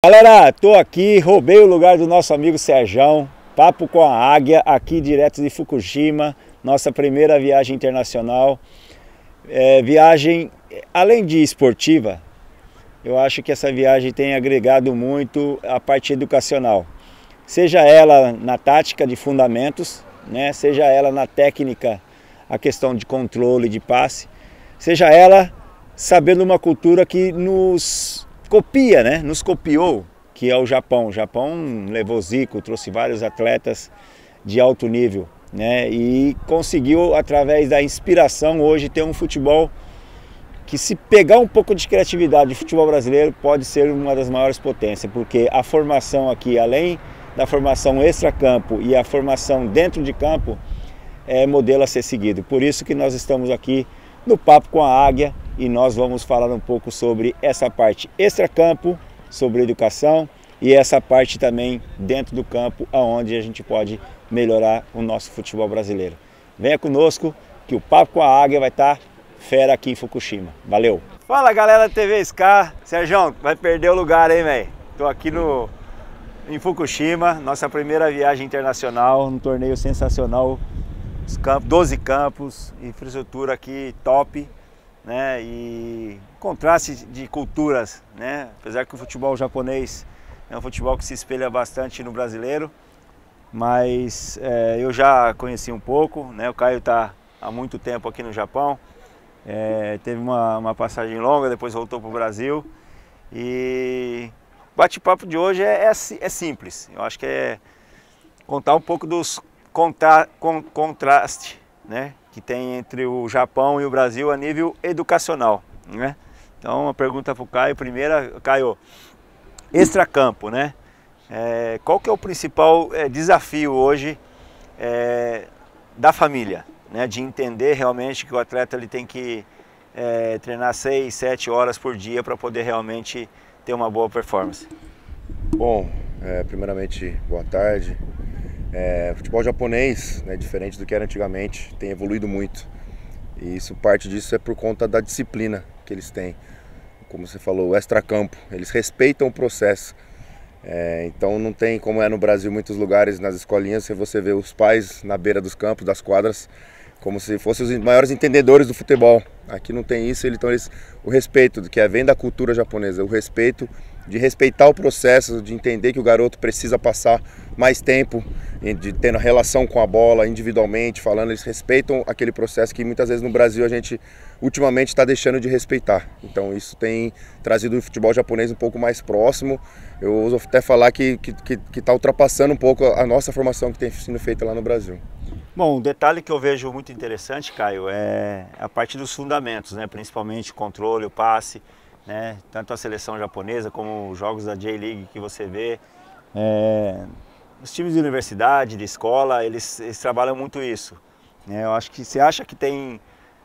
Galera, tô aqui, roubei o lugar do nosso amigo Serjão, papo com a águia, aqui direto de Fukushima, nossa primeira viagem internacional. Viagem, além de esportiva, eu acho que essa viagem tem agregado muito a parte educacional. Seja ela na tática de fundamentos, né? Seja ela na técnica, a questão de controle, de passe, seja ela sabendo uma cultura que nos copia, né? Nos copiou, que é o Japão. O Japão levou Zico, trouxe vários atletas de alto nível, né? E conseguiu, através da inspiração, hoje ter um futebol que, se pegar um pouco de criatividade, o futebol brasileiro pode ser uma das maiores potências, porque a formação aqui, além da formação extra-campo e a formação dentro de campo, é modelo a ser seguido. Por isso que nós estamos aqui no Papo com a Águia, e nós vamos falar um pouco sobre essa parte extra-campo, sobre educação, e essa parte também dentro do campo, onde a gente pode melhorar o nosso futebol brasileiro. Venha conosco que o Papo com a Águia vai estar fera aqui em Fukushima. Valeu! Fala, galera da TV SK. Serjão, vai perder o lugar, hein, velho? Tô aqui em Fukushima, nossa primeira viagem internacional, um torneio sensacional. 12 campos, infraestrutura aqui top, né? E contraste de culturas, né? Apesar que o futebol japonês é um futebol que se espelha bastante no brasileiro, mas eu já conheci um pouco, né? O Caio está há muito tempo aqui no Japão, teve uma passagem longa, depois voltou para o Brasil, e o bate-papo de hoje é simples. Eu acho que é contar um pouco dos contraste, né, que tem entre o Japão e o Brasil a nível educacional, né? Então, uma pergunta para o Caio. Primeira, Caio, extracampo, né? Qual que é o principal desafio hoje da família, né? De entender realmente que o atleta ele tem que treinar 6, 7 horas por dia para poder realmente ter uma boa performance. Bom, primeiramente, boa tarde. O futebol japonês, né, diferente do que era antigamente, tem evoluído muito. E parte disso é por conta da disciplina que eles têm. Como você falou, o extracampo, eles respeitam o processo. Então não tem como no Brasil, muitos lugares, nas escolinhas, você vê os pais na beira dos campos, das quadras, como se fossem os maiores entendedores do futebol. Aqui não tem isso, então o respeito, que vem da cultura japonesa, o respeito de respeitar o processo, de entender que o garoto precisa passar mais tempo, de ter relação com a bola individualmente, falando, eles respeitam aquele processo que muitas vezes no Brasil a gente ultimamente está deixando de respeitar. Então isso tem trazido o futebol japonês um pouco mais próximo. Eu ouso até falar que está ultrapassando um pouco a nossa formação que tem sido feita lá no Brasil. Bom, um detalhe que eu vejo muito interessante, Caio, é a parte dos fundamentos, né? Principalmente o controle, o passe, né? Tanto a seleção japonesa como os jogos da J-League que você vê. Os times de universidade, de escola, eles trabalham muito isso, né? Eu acho que você acha que tem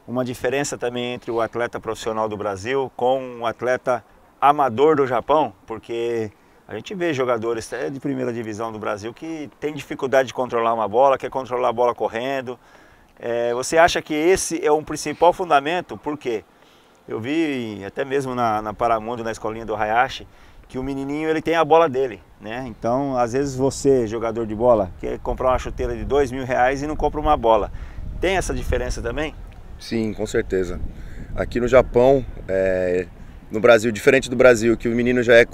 uma diferença também entre o atleta profissional do Brasil com o atleta amador do Japão, porque a gente vê jogadores de primeira divisão do Brasil que tem dificuldade de controlar uma bola, quer controlar a bola correndo. Você acha que esse é um principal fundamento? Por quê? Eu vi até mesmo na Paramundo, na escolinha do Hayashi, que o menininho ele tem a bola dele, né? Então, às vezes você, jogador de bola, quer comprar uma chuteira de R$2.000 e não compra uma bola. Tem essa diferença também? Sim, com certeza. Aqui no Japão, no Brasil, diferente do Brasil, que o menino já é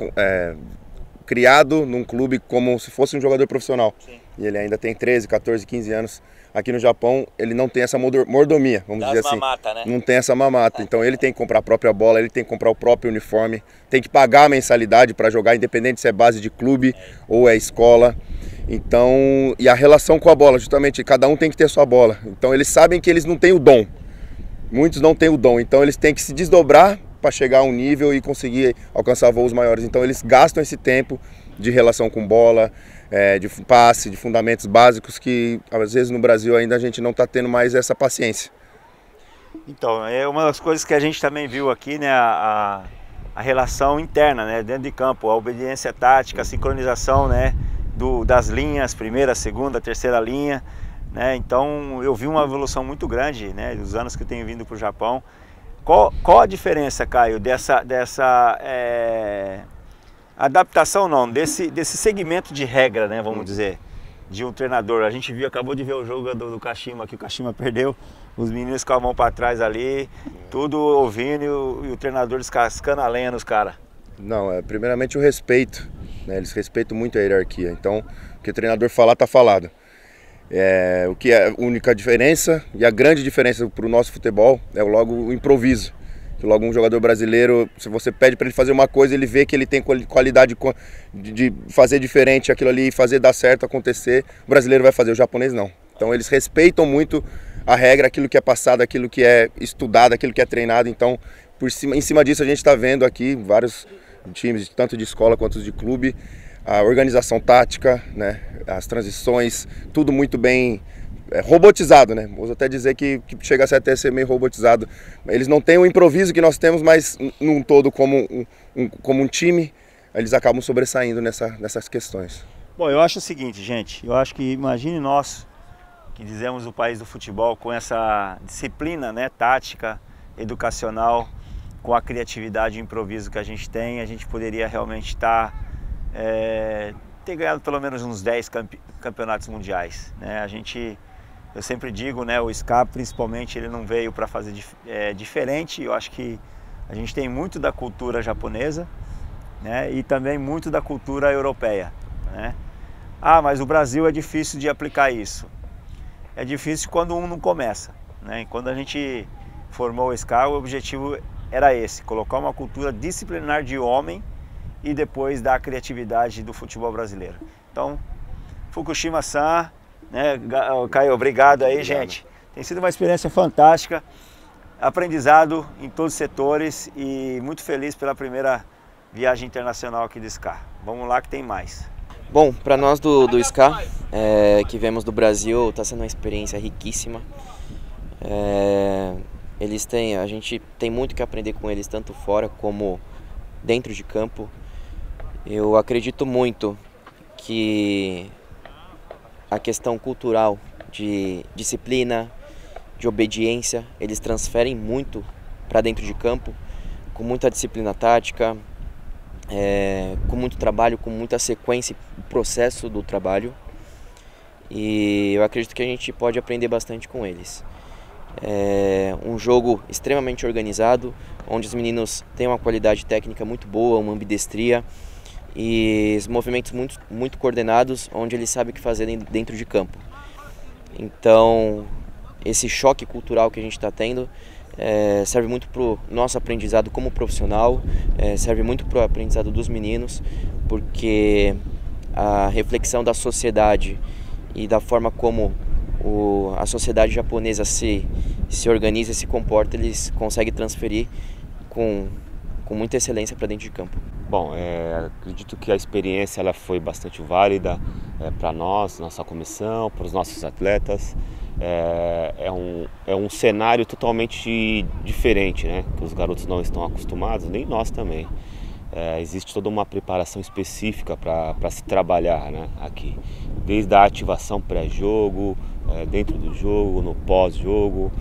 criado num clube como se fosse um jogador profissional. Sim. E ele ainda tem 13, 14, 15 anos. Aqui no Japão, ele não tem essa mordomia, vamos dizer assim. Mamata, né? Não tem essa mamata. Então ele tem que comprar a própria bola, ele tem que comprar o próprio uniforme, tem que pagar a mensalidade para jogar, independente se é base de clube ou é escola. Então, e a relação com a bola, justamente, cada um tem que ter sua bola. Então eles sabem que eles não têm o dom. Muitos não têm o dom, então eles têm que se desdobrar para chegar a um nível e conseguir alcançar voos maiores. Então eles gastam esse tempo de relação com bola, de passe, de fundamentos básicos que às vezes no Brasil ainda a gente não está tendo mais essa paciência. Então, é uma das coisas que a gente também viu aqui, né, a relação interna, né, dentro de campo, a obediência tática, a sincronização, né, das linhas, primeira, segunda, terceira linha, né? Então eu vi uma evolução muito grande, né, dos anos que eu tenho vindo para o Japão. Qual a diferença, Caio, adaptação não, desse segmento de regra, né, vamos dizer, de um treinador. A gente acabou de ver o jogo do Kashima, que o Kashima perdeu, os meninos com a mão para trás ali, tudo ouvindo e o treinador descascando a lenha nos caras. Não, primeiramente o respeito, né? Eles respeitam muito a hierarquia, então o que o treinador falar, tá falado. O que é a única diferença e a grande diferença para o nosso futebol é logo o improviso. Que logo um jogador brasileiro, se você pede para ele fazer uma coisa, ele vê que ele tem qualidade de fazer diferente aquilo ali, fazer dar certo, acontecer, o brasileiro vai fazer, o japonês não. Então eles respeitam muito a regra, aquilo que é passado, aquilo que é estudado, aquilo que é treinado. Então em cima disso a gente está vendo aqui vários times, tanto de escola quanto de clube, a organização tática, né, as transições, tudo muito bem robotizado, né? Vou até dizer que chega até a ser meio robotizado. Eles não têm o improviso que nós temos, mas num todo como um time, eles acabam sobressaindo nessas questões. Bom, eu acho o seguinte, gente, eu acho que imagine nós que dizemos o país do futebol com essa disciplina, né, tática, educacional, com a criatividade e o improviso que a gente tem, a gente poderia realmente ter ganhado pelo menos uns 10 campeonatos mundiais, né? Eu sempre digo, né, o SCA principalmente, ele não veio para fazer diferente. Eu acho que a gente tem muito da cultura japonesa, né, e também muito da cultura europeia, né? Ah, mas o Brasil é difícil de aplicar isso. É difícil quando um não começa, né? Quando a gente formou o SCA, o objetivo era esse, colocar uma cultura disciplinar de homem e depois dar a criatividade do futebol brasileiro. Então, Fukushima-san, né, Caio, obrigado aí, gente. Tem sido uma experiência fantástica, aprendizado em todos os setores e muito feliz pela primeira viagem internacional aqui do SCA. Vamos lá que tem mais. Bom, para nós do SCA, que viemos do Brasil, está sendo uma experiência riquíssima. A gente tem muito que aprender com eles, tanto fora como dentro de campo. Eu acredito muito que a questão cultural de disciplina, de obediência, eles transferem muito para dentro de campo, com muita disciplina tática, com muito trabalho, com muita sequência e processo do trabalho. E eu acredito que a gente pode aprender bastante com eles. É um jogo extremamente organizado, onde os meninos têm uma qualidade técnica muito boa, uma ambidestria e os movimentos muito coordenados, onde eles sabem o que fazer dentro de campo. Então, esse choque cultural que a gente está tendo serve muito para o nosso aprendizado como profissional, serve muito para o aprendizado dos meninos, porque a reflexão da sociedade e da forma como a sociedade japonesa se organiza e se comporta, eles conseguem transferir com muita excelência para dentro de campo. Bom, acredito que a experiência ela foi bastante válida para nós, nossa comissão, para os nossos atletas. É um cenário totalmente diferente, né? Que os garotos não estão acostumados, nem nós também. Existe toda uma preparação específica para se trabalhar, né, aqui. Desde a ativação pré-jogo, dentro do jogo, no pós-jogo,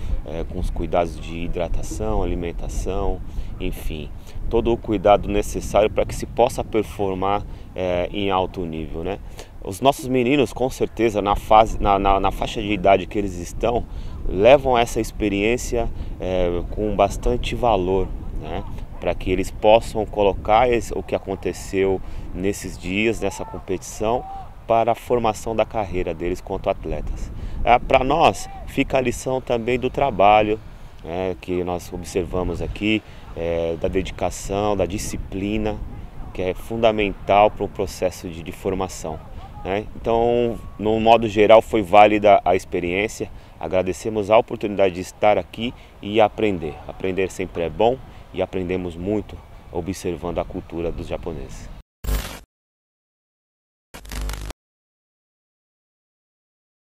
com os cuidados de hidratação, alimentação, enfim. Todo o cuidado necessário para que se possa performar em alto nível, né? Os nossos meninos, com certeza, na faixa de idade que eles estão, levam essa experiência com bastante valor, né? Para que eles possam colocar o que aconteceu nesses dias, nessa competição, para a formação da carreira deles quanto atletas. Para nós, fica a lição também do trabalho que nós observamos aqui, da dedicação, da disciplina, que é fundamental para o processo de formação. Então, no modo geral, foi válida a experiência. Agradecemos a oportunidade de estar aqui e aprender. Aprender sempre é bom e aprendemos muito observando a cultura dos japoneses.